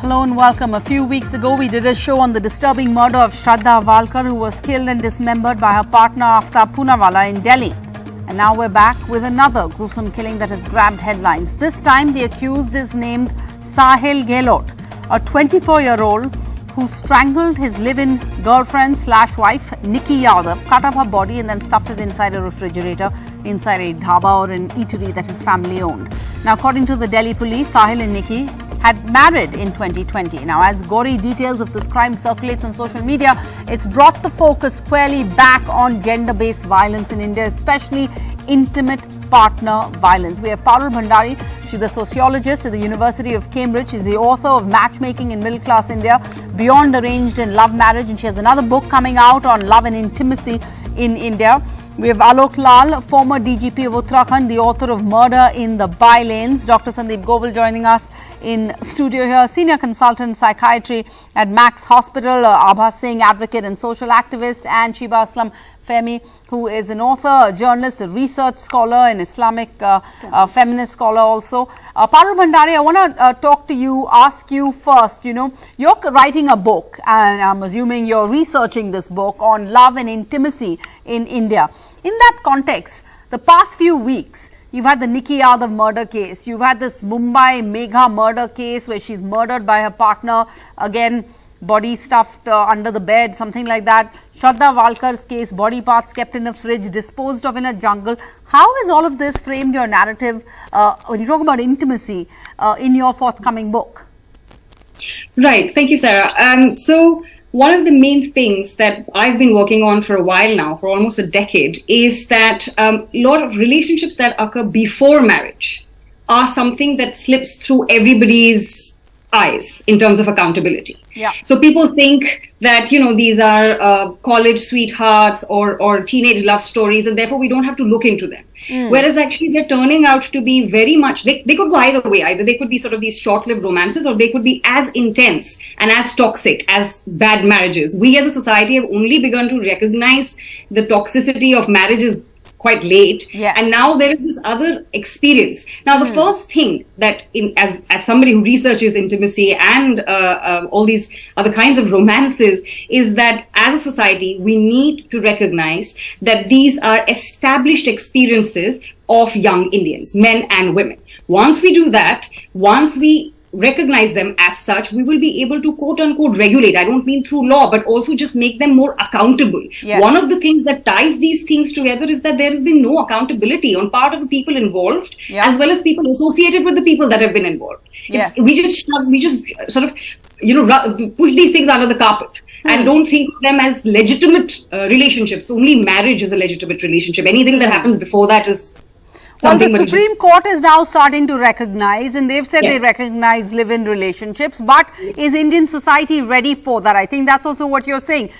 Hello and welcome. A few weeks ago, we did a show on the disturbing murder of Shraddha Walkar, who was killed and dismembered by her partner Aftab Poonawalla in Delhi. And now we're back with another gruesome killing that has grabbed headlines. This time, the accused is named Sahil Gehlot, a 24-year-old who strangled his live-in girlfriend/wife Nikki Yadav, cut up her body and then stuffed it inside a refrigerator inside a dhaba or an eatery that his family owned. Now, according to the Delhi police, Sahil and Nikki had married in 2020. Now, as gory details of this crime circulates on social media, it's brought the focus squarely back on gender-based violence in India, especially intimate partner violence. We have Parul Bhandari. She's a sociologist at the University of Cambridge. She's the author of Matchmaking in Middle Class India, Beyond Arranged and Love Marriage, and she has another book coming out on love and intimacy in India. We have Alok Lal, former DGP of Uttarakhand, the author of Murder in the By-Lanes. Dr. Sandeep Govil joining us in studio here, senior consultant psychiatry at Max Hospital, Abha Singh, advocate and social activist, and Shiba Aslam Fehmi, who is an author, a journalist, a research scholar, an Islamic feminist scholar also. Parul Bhandari, I want to talk to you, ask you first, you're writing a book, and I'm assuming you're researching this book on love and intimacy in India. In that context, the past few weeks, you've had the Nikki Yadav murder case. You've had this Mumbai Megha murder case where she's murdered by her partner. Again, body stuffed under the bed, something like that. Shraddha Walkar's case, body parts kept in a fridge, disposed of in a jungle. How has all of this framed your narrative when you talk about intimacy in your forthcoming book? Right. Thank you, Sarah. So one of the main things that I've been working on for a while now, for almost a decade, is that a lot of relationships that occur before marriage are something that slips through everybody's eyes in terms of accountability. Yeah. So people think that, these are college sweethearts or teenage love stories, and therefore we don't have to look into them. Whereas actually they're turning out to be very much, they could go either way. Either they could be sort of these short-lived romances, or they could be as intense and as toxic as bad marriages. We as a society have only begun to recognize the toxicity of marriages quite late, yes. And now there is this other experience. Now, the first thing that, as somebody who researches intimacy and all these other kinds of romances, is that as a society we need to recognize that these are established experiences of young Indians, men and women. Once we do that, once we recognize them as such, we will be able to quote unquote regulate. I don't mean through law, but also just make them more accountable. Yes. One of the things that ties these things together is that there has been no accountability on part of the people involved, as well as people associated with the people that have been involved. Yes. We just sort of, push these things under the carpet and don't think of them as legitimate relationships. Only marriage is a legitimate relationship. Anything that happens before that is well, the Supreme Court is now starting to recognize, and they've said they recognize live-in relationships, but is Indian society ready for that? I think that's also what you're saying.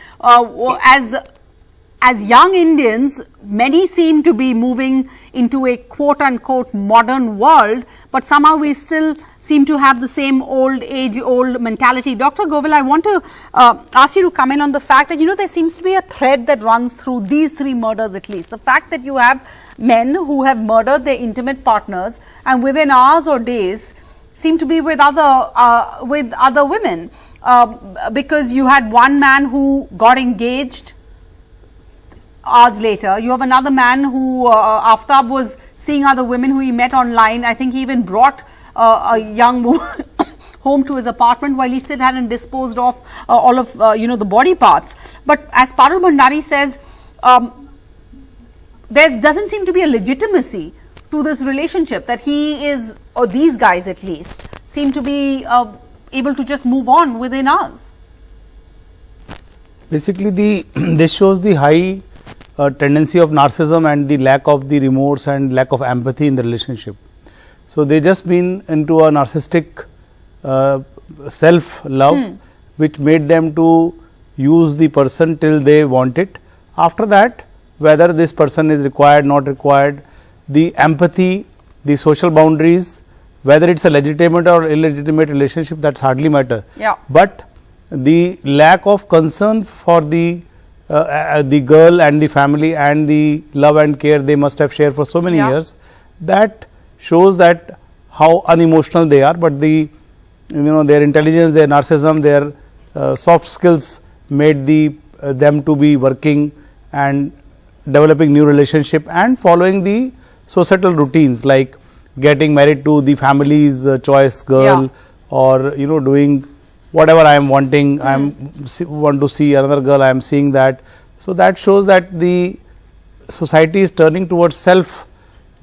As young Indians, many seem to be moving into a quote-unquote modern world, but somehow we still seem to have the same age-old mentality. Dr. Govil, I want to ask you to comment on the fact that, there seems to be a thread that runs through these three murders at least. The fact that you have men who have murdered their intimate partners and within hours or days seem to be with other women, because you had one man who got engaged hours later. You have another man who, Aftab, was seeing other women who he met online. I think he even brought a young woman home to his apartment while he still hadn't disposed of all of, the body parts. But as Parul Bhandari says, there doesn't seem to be a legitimacy to this relationship, that he is, or these guys at least, seem to be able to just move on within hours. Basically, this shows the high tendency of narcissism and the lack of the remorse and lack of empathy in the relationship. So they just been into a narcissistic self-love, which made them to use the person till they want it. After that, whether this person is required, not required, the empathy, the social boundaries, whether it's a legitimate or illegitimate relationship, that's hardly matter. Yeah. But the lack of concern for the girl and the family and the love and care they must have shared for so many years, that shows that how unemotional they are. But the their intelligence, their narcissism, their soft skills made them to be working and developing new relationship and following the societal routines like getting married to the family's choice girl, or doing whatever I am wanting. I want to see another girl, I am seeing that. So that shows that the society is turning towards self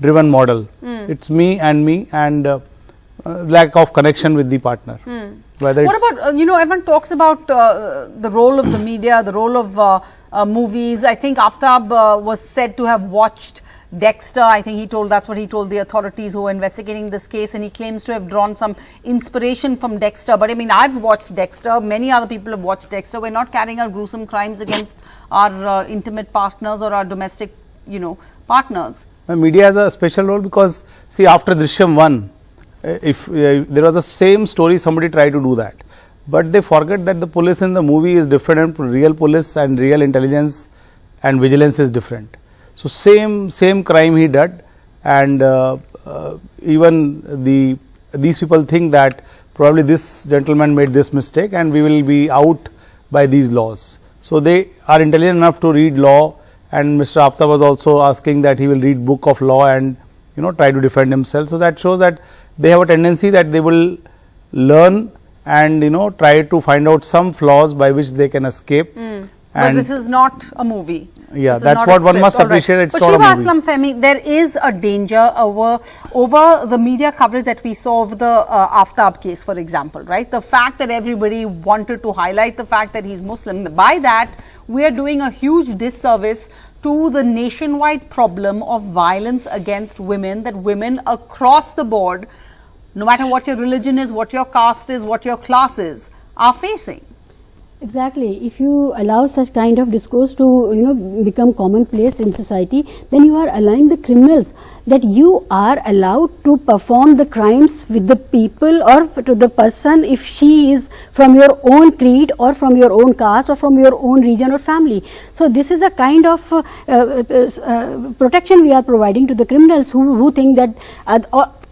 driven model. It's me and lack of connection with the partner. Whether what about everyone talks about the role of the media, the role of movies. I think Aftab was said to have watched Dexter. I think that's what he told the authorities who were investigating this case, and he claims to have drawn some inspiration from Dexter. But I mean, I've watched Dexter, many other people have watched Dexter. We're not carrying out gruesome crimes against our intimate partners or our domestic partners. The media has a special role because, see, after Drishyam 1, if there was the same story, somebody tried to do that, but they forget that the police in the movie is different, and real police and real intelligence and vigilance is different. So same crime he did, and even these people think that probably this gentleman made this mistake and we will be out by these laws. So they are intelligent enough to read law, and Mr. Aftab was also asking that he will read book of law and try to defend himself. So that shows that they have a tendency that they will learn and try to find out some flaws by which they can escape. But this is not a movie. Yeah, that's what one must appreciate. It's not a movie. But Shiva Aslam Femi, there is a danger over the media coverage that we saw of the Aftab case, for example, right? The fact that everybody wanted to highlight the fact that he's Muslim. By that, we are doing a huge disservice to the nationwide problem of violence against women that women across the board, no matter what your religion is, what your caste is, what your class is, are facing. Exactly. If you allow such kind of discourse to become commonplace in society, then you are allowing the criminals that you are allowed to perform the crimes with the people or to the person if she is from your own creed or from your own caste or from your own region or family. So this is a kind of protection we are providing to the criminals who think that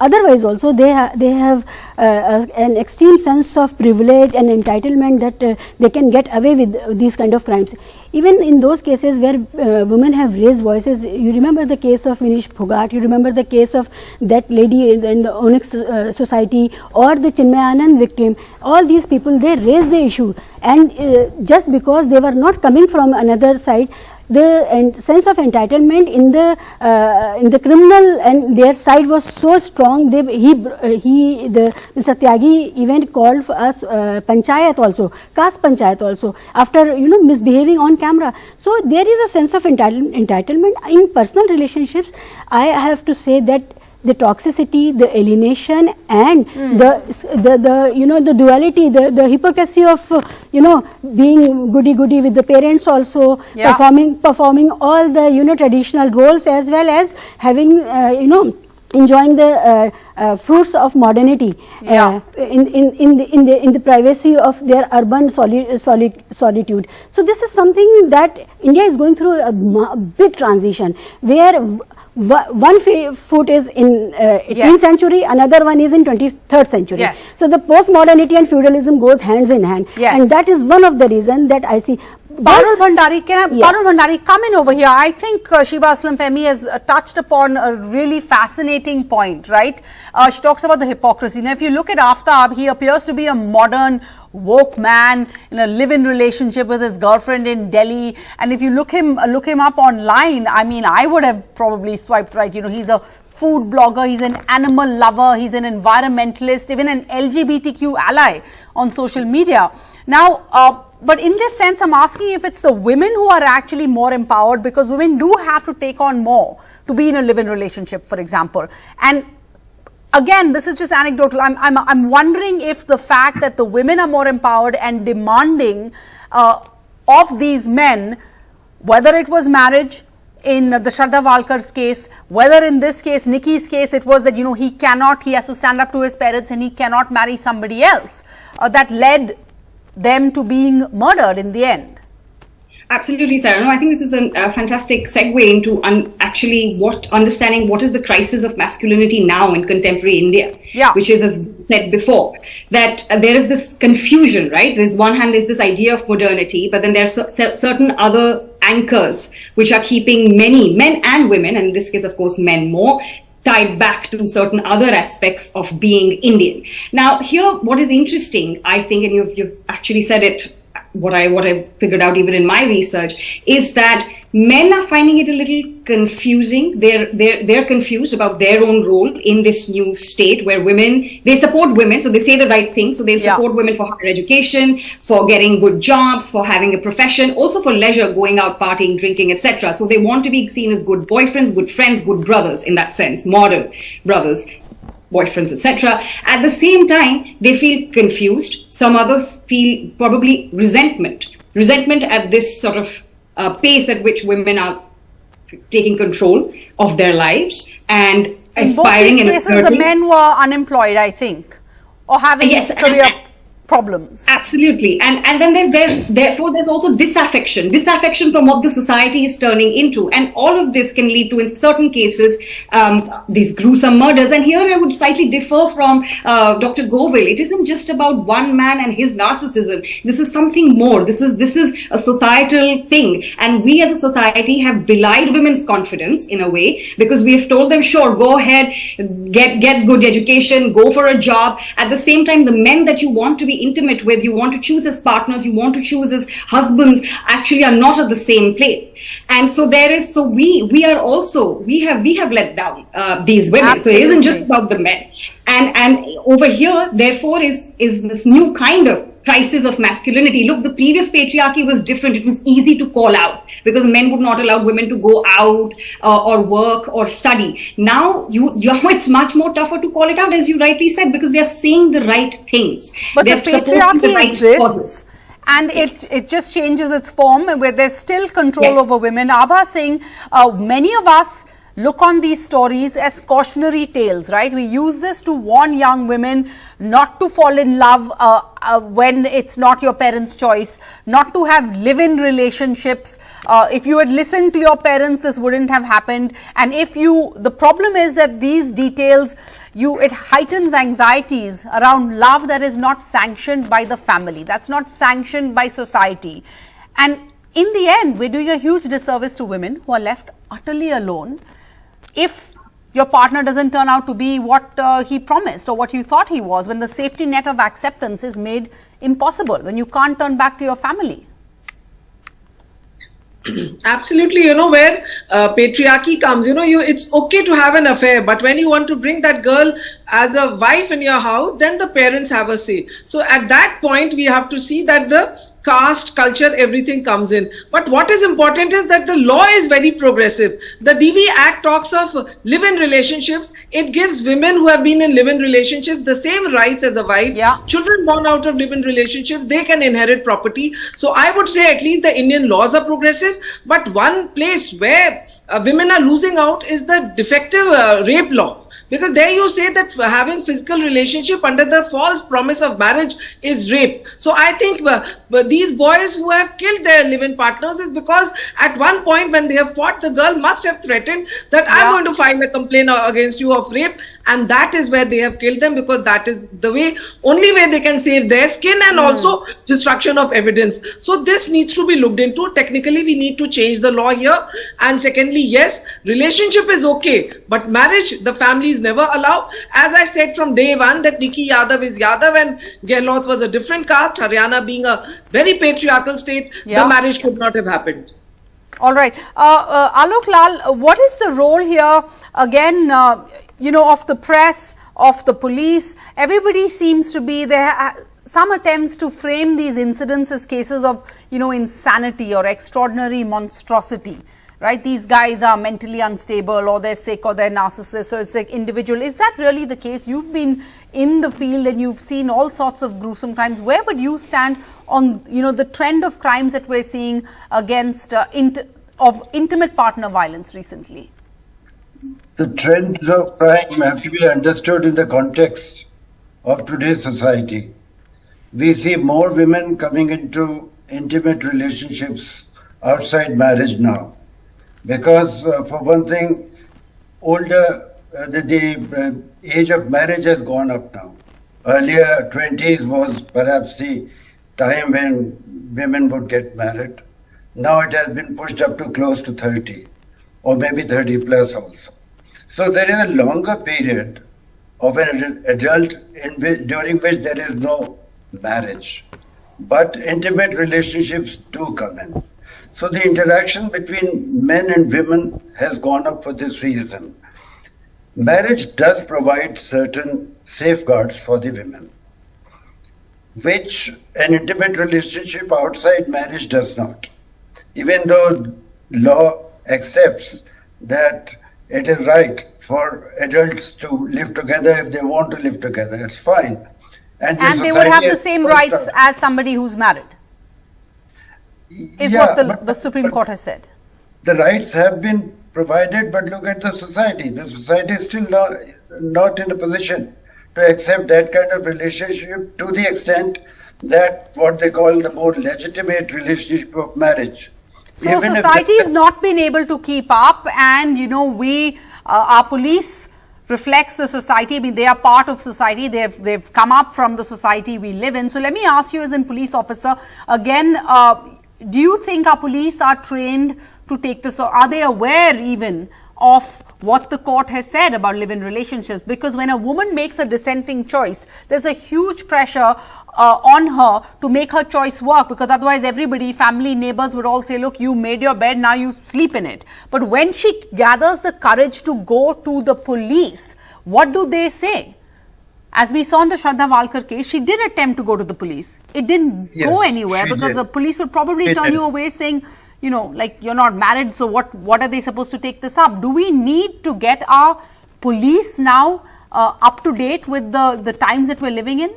otherwise also they have an extreme sense of privilege and entitlement that they can get away with these kind of crimes. Even in those cases where women have raised voices, you remember the case of Vinish Phogat, you remember the case of that lady in the Onyx society, or the Chinmayanand victim. All these people, they raised the issue, and just because they were not coming from another side, the sense of entitlement in the criminal and their side was so strong. The Mr. Tyagi even called for us panchayat also, caste panchayat also, after misbehaving on camera. So there is a sense of entitlement in personal relationships. I have to say that the toxicity, the alienation, and the duality, the hypocrisy of being goody with the parents also, performing all the traditional roles, as well as having enjoying the fruits of modernity in the privacy of their urban solitude. So this is something that India is going through a big transition, where one foot is in 18th century, another one is in 23rd century. Yes. So the postmodernity and feudalism goes hands in hand, and that is one of the reasons that I see. Parul Bhandari, Parul Bhandari, come in over here. I think Shiva Aslam Femi has touched upon a really fascinating point, right? She talks about the hypocrisy. Now, if you look at Aftab, he appears to be a modern, woke man in a live-in relationship with his girlfriend in Delhi. And if you look him up online, I mean, I would have probably swiped right. He's a food blogger, he's an animal lover, he's an environmentalist, even an LGBTQ ally on social media. Now, but in this sense, I'm asking if it's the women who are actually more empowered, because women do have to take on more to be in a live-in relationship, for example. And again, this is just anecdotal. I'm wondering if the fact that the women are more empowered and demanding of these men, whether it was marriage in the Shraddha Walkar's case, whether in this case, Nikki's case, it was that, he has to stand up to his parents and he cannot marry somebody else, that led them to being murdered in the end. Absolutely, Sarah. No, I think this is a fantastic segue into understanding what is the crisis of masculinity now in contemporary India, which is a said before, that there is this confusion, right? There's one hand, there's this idea of modernity, but then there's certain other anchors which are keeping many men and women, and in this case, of course, men more, tied back to certain other aspects of being Indian. Now, here, what is interesting, I think, and you've actually said it, what I figured out even in my research, is that men are finding it a little confusing. They're confused about their own role in this new state where they support women, so they say the right thing. So they support women for higher education, for getting good jobs, for having a profession, also for leisure, going out partying, drinking, etc. So they want to be seen as good boyfriends, good friends, good brothers in that sense, modern brothers, boyfriends, etc. At the same time, they feel confused. Some others feel probably resentment at this sort of pace at which women are taking control of their lives and aspiring in both these cases, the men were unemployed, I think, or having career problems. Absolutely. And then therefore there's also disaffection from what the society is turning into. And all of this can lead to, in certain cases, these gruesome murders. And here I would slightly differ from Dr. Govil. It isn't just about one man and his narcissism. This is something more. This is a societal thing. And we as a society have belied women's confidence in a way, because we have told them, sure, go ahead, get good education, go for a job. At the same time, the men that you want to be intimate with, you want to choose as partners, you want to choose as husbands, actually are not at the same place. And so we have let down these women. Absolutely. So it isn't just about the men. And over here, therefore, is this new kind of crisis of masculinity. Look, the previous patriarchy was different. It was easy to call out because men would not allow women to go out or work or study. Now, it's much more tougher to call it out, as you rightly said, because they're saying the right things. But the patriarchy exists, and it just changes its form, where there's still control over women. Abha saying, many of us look on these stories as cautionary tales, right? We use this to warn young women not to fall in love when it's not your parents' choice, not to have live-in relationships. If you had listened to your parents, this wouldn't have happened. And the problem is that these details, it heightens anxieties around love that is not sanctioned by the family, that's not sanctioned by society. And in the end, we're doing a huge disservice to women who are left utterly alone if your partner doesn't turn out to be what he promised or what you thought he was, when the safety net of acceptance is made impossible, when you can't turn back to your family. Absolutely, where patriarchy comes, it's okay to have an affair, but when you want to bring that girl as a wife in your house, then the parents have a say. So at that point, we have to see that the caste, culture, everything comes in. But what is important is that the law is very progressive. The DV Act talks of live-in relationships. It gives women who have been in live-in relationships the same rights as a wife. Yeah. Children born out of live-in relationships, they can inherit property. So I would say at least the Indian laws are progressive. But one place where women are losing out is the defective rape law. Because there you say that having physical relationship under the false promise of marriage is rape. So I think these boys who have killed their live-in partners is because at one point when they have fought, the girl must have threatened that I'm going to file a complaint against you of rape. And that is where they have killed them, because that is the only way they can save their skin, and also destruction of evidence. So this needs to be looked into. Technically, we need to change the law here. And secondly, yes, relationship is okay, but marriage, the families never allow. As I said from day one, that Nikki Yadav is Yadav and Gehlot was a different caste, Haryana being a very patriarchal state, the marriage could not have happened. All right. Alok Lal, what is the role here, again, of the press, of the police? Everybody seems to be there. Some attempts to frame these incidents as cases of, insanity or extraordinary monstrosity, right? These guys are mentally unstable, or they're sick, or they're narcissists, or it's like individual. Is that really the case? You've been in the field and you've seen all sorts of gruesome crimes. Where would you stand on, the trend of crimes that we're seeing against intimate partner violence recently? The trends of crime have to be understood in the context of today's society. We see more women coming into intimate relationships outside marriage now, because for one thing, the age of marriage has gone up now. Earlier 20s was perhaps the time when women would get married. Now it has been pushed up to close to 30 or maybe 30 plus also. So there is a longer period of an adult during which there is no marriage, but intimate relationships do come in. So the interaction between men and women has gone up for this reason. Marriage does provide certain safeguards for the women, which an intimate relationship outside marriage does not. Even though law accepts that it is right for adults to live together if they want to live together, it's fine. And they would have the same rights as somebody who's married, is what the Supreme Court has said. The rights have been provided, but look at the society. The society is still not in a position to accept that kind of relationship to the extent that what they call the more legitimate relationship of marriage. So even society has not been able to keep up, and our police reflects the society. I mean, they are part of society. They've come up from the society we live in. So let me ask you, as a police officer, again, do you think our police are trained to take this, or are they aware even of what the court has said about live-in relationships? Because when a woman makes a dissenting choice, there's a huge pressure on her to make her choice work, because otherwise everybody, family, neighbors would all say, look, you made your bed, now you sleep in it. But when she gathers the courage to go to the police, what do they say? As we saw in the Shraddha Walkar case, she did attempt to go to the police. It didn't go anywhere, because the police would probably turn you away saying, like, you're not married, so what are they supposed to take this up? Do we need to get our police now up to date with the times that we're living in?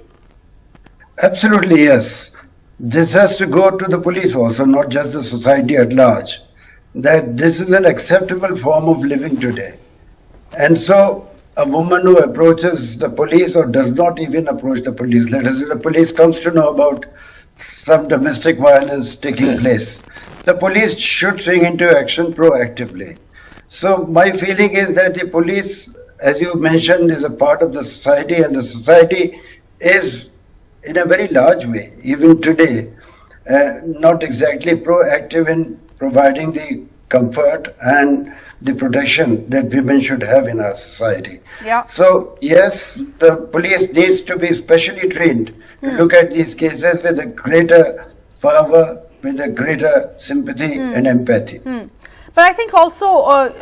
Absolutely, yes. This has to go to the police also, not just the society at large, that this is an acceptable form of living today. And so a woman who approaches the police, or does not even approach the police, let us say the police comes to know about some domestic violence taking place, the police should swing into action proactively. So my feeling is that the police, as you mentioned, is a part of the society, and the society is in a very large way, even today, not exactly proactive in providing the comfort and the protection that women should have in our society. Yeah. So yes, the police needs to be specially trained to look at these cases with a greater fervor, with a greater sympathy and empathy. But I think also,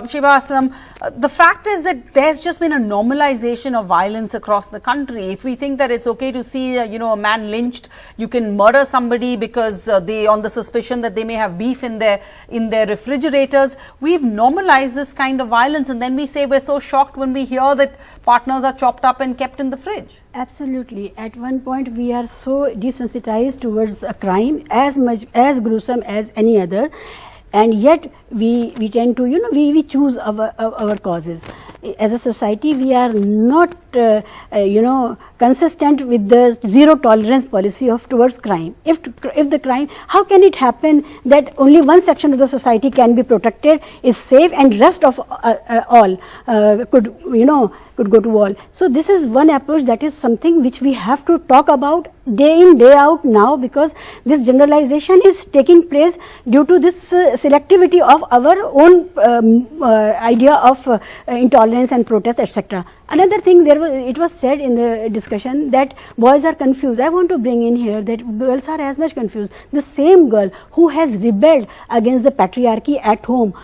Shiva, the fact is that there's just been a normalization of violence across the country. If we think that it's okay to see, a man lynched, you can murder somebody because on the suspicion that they may have beef in their refrigerators. We've normalized this kind of violence, and then we say we're so shocked when we hear that partners are chopped up and kept in the fridge. Absolutely. At one point, we are so desensitized towards a crime as gruesome as any other. And yet we tend to, we choose our causes. As a society, we are not, consistent with the zero tolerance policy towards crime. If the crime, how can it happen that only one section of the society can be protected, is safe, and rest of all could go to wall. So this is one approach, that is something which we have to talk about day in, day out now, because this generalization is taking place due to this selectivity of our own idea of intolerance and protest, etc. Another thing, it was said in the discussion that boys are confused. I want to bring in here that girls are as much confused. The same girl who has rebelled against the patriarchy at home,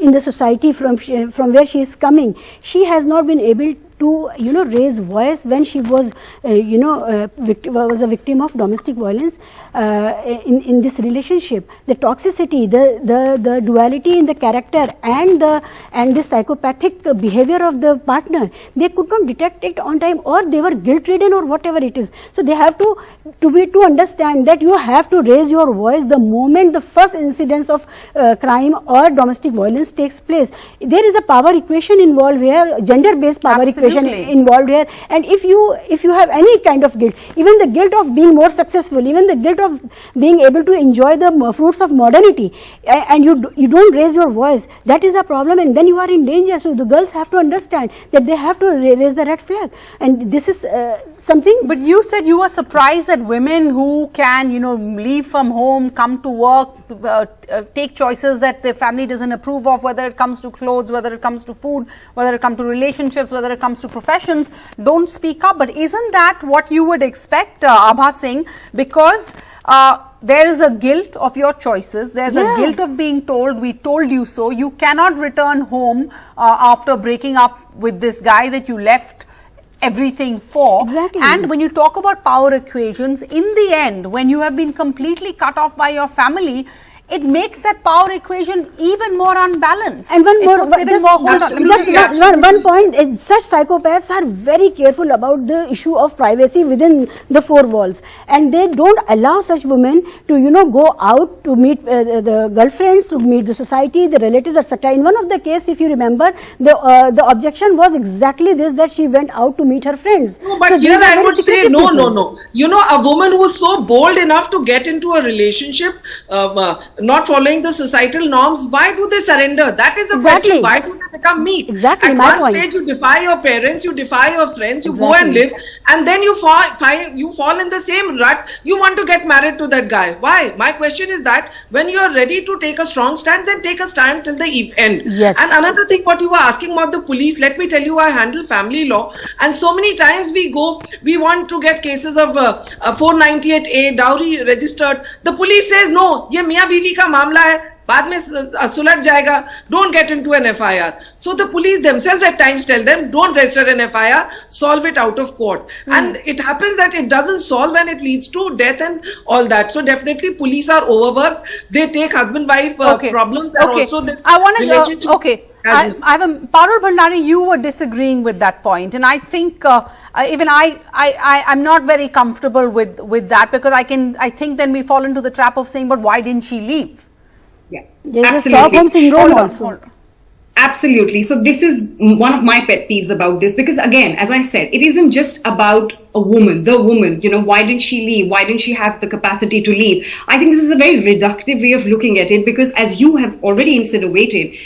in the society from where she is coming, she has not been able to raise voice when she was was a victim of domestic violence in this relationship. The toxicity, the duality in the character, and the psychopathic behavior of the partner, they could not detect it on time, or they were guilt ridden, or whatever it is. So they have to understand that you have to raise your voice the moment the first incidence of crime or domestic violence takes place. There is a power equation involved here, gender based power equation situation Absolutely. involved here. And if you have any kind of guilt, even the guilt of being more successful, even the guilt of being able to enjoy the fruits of modernity, and you don't raise your voice, that is a problem, and then you are in danger. So the girls have to understand that they have to raise the red flag, and this is something. But you said you were surprised that women who can, leave from home, come to work, take choices that their family doesn't approve of, whether it comes to clothes, whether it comes to food, whether it comes to relationships, whether it comes to professions, don't speak up. But isn't that what you would expect, Abha Singh? Because there is a guilt of your choices. There's a guilt of being told, we told you so. You cannot return home after breaking up with this guy that you left everything for. Exactly. And when you talk about power equations, in the end, when you have been completely cut off by your family, it makes that power equation even more unbalanced. And one more, one point, such psychopaths are very careful about the issue of privacy within the four walls, and they don't allow such women to go out to meet the girlfriends, to meet the society, the relatives, etc. In one of the cases, if you remember, the objection was exactly this, that she went out to meet her friends. No, but so here I would say no. A woman who is so bold enough to get into a relationship, not following the societal norms, why do they surrender? That is a question. Why do they become meek? Exactly. At one stage, you defy your parents, you defy your friends, you go and live, and then you fall in the same rut. You want to get married to that guy. Why? My question is that when you are ready to take a strong stand, then take a stand till the end. Yes. And another thing, what you were asking about the police, let me tell you, I handle family law, and so many times we want to get cases of 498A, dowry registered. The police says, no, ye miyan biwi ka मामला है, बाद में सुलझ जाएगा, don't get into an FIR. So the police themselves at times tell them, don't register an FIR, solve it out of court. And it happens that it doesn't solve and it leads to death and all that. So definitely police are overworked. They take husband-wife problems and also this relationship. Parul Bhandari, you were disagreeing with that point, and I think even I'm not very comfortable with that, because I think then we fall into the trap of saying, but why didn't she leave? Yeah, There's absolutely. a Stockholm syndrome also. Absolutely. So this is one of my pet peeves about this, because again, as I said, it isn't just about the woman, why didn't she leave? Why didn't she have the capacity to leave? I think this is a very reductive way of looking at it, because as you have already insinuated,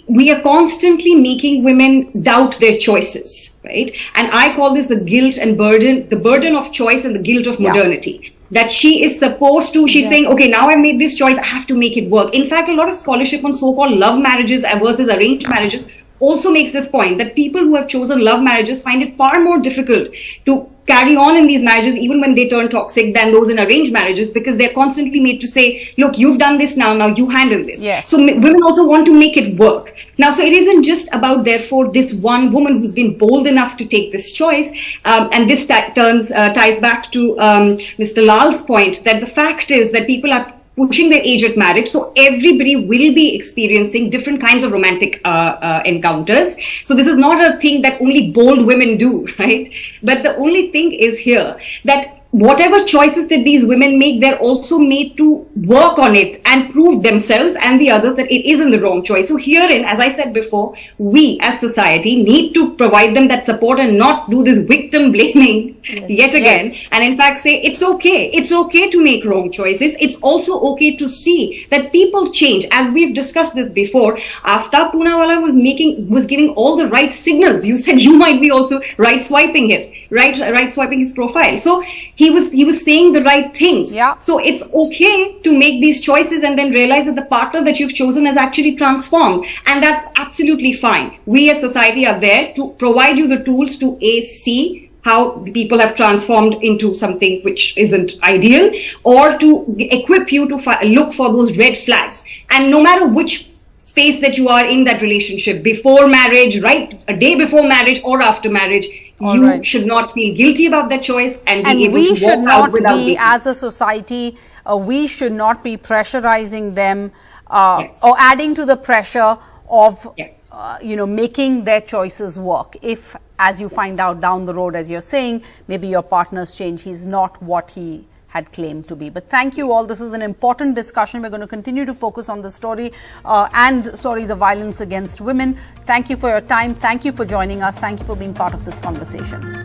we are constantly making women doubt their choices, right? And I call this the guilt and burden, the burden of choice and the guilt of modernity. That she is supposed to, she's saying, okay, now I made this choice, I have to make it work. In fact, a lot of scholarship on so-called love marriages versus arranged marriages also makes this point, that people who have chosen love marriages find it far more difficult to carry on in these marriages, even when they turn toxic, than those in arranged marriages, because they're constantly made to say, look, you've done this now you handle this. Yes. So women also want to make it work. Now, so it isn't just about, therefore, this one woman who's been bold enough to take this choice. And this ties back to Mr. Lal's point, that the fact is that people are pushing their age at marriage, so everybody will be experiencing different kinds of romantic encounters. So this is not a thing that only bold women do, right? But the only thing is here that whatever choices that these women make, they're also made to work on it and prove themselves and the others that it isn't the wrong choice. So herein, as I said before, we as society need to provide them that support and not do this victim blaming yet again. And in fact say, it's okay to make wrong choices. It's also okay to see that people change. As we've discussed this before, Aftab Poonawala was giving all the right signals. You said you might be also right swiping his profile. So he was saying the right things. Yeah. So it's okay to make these choices and then realize that the partner that you've chosen has actually transformed, and that's absolutely fine. We as society are there to provide you the tools to see how people have transformed into something which isn't ideal, or to equip you to look for those red flags. And no matter which phase that you are in that relationship, before marriage, right, a day before marriage or after marriage, you should not feel guilty about that choice and be able to walk out without being. As a society, we should not be pressurizing them or adding to the pressure of making their choices work. If, as you find out down the road, as you're saying, maybe your partner's change, he's not what he had claimed to be. But thank you all. This is an important discussion. We're going to continue to focus on the story and stories of violence against women. Thank you for your time. Thank you for joining us. Thank you for being part of this conversation.